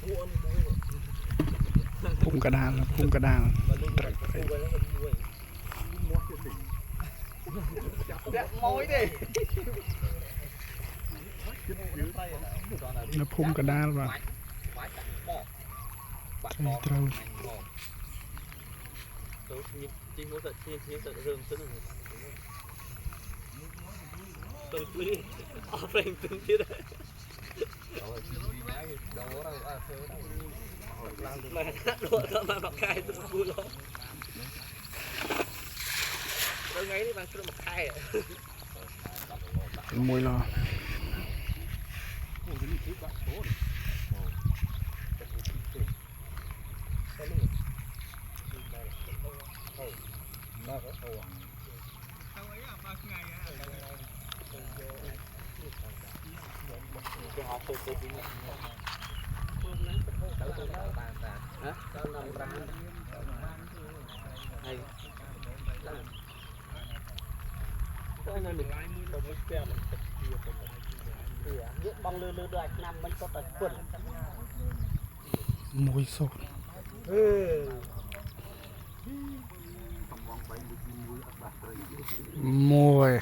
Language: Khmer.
ភូមិកដាលភូមិកដាលម៉ួយទេនៅភូមិកដាលបាទត្រូវជីងទៅទៅរឿងទៅទៅពីអស់ប្រេងទឹងទៀតម៉ែដួលទៅមកបកខែទៅគូឡងថ្ងៃនេះបានត្រឹមមួយខែមួយឡគេហៅទៅទៅនេះទៅបានតាហ៎ដល់nămប្រាំហើយទៅនៅនេះទៅមួយផ្ទះមិនទឹកជាទៅយកបងលឺដល់ឆ្នាំមិនក៏តែពុនមួយសូនមួយ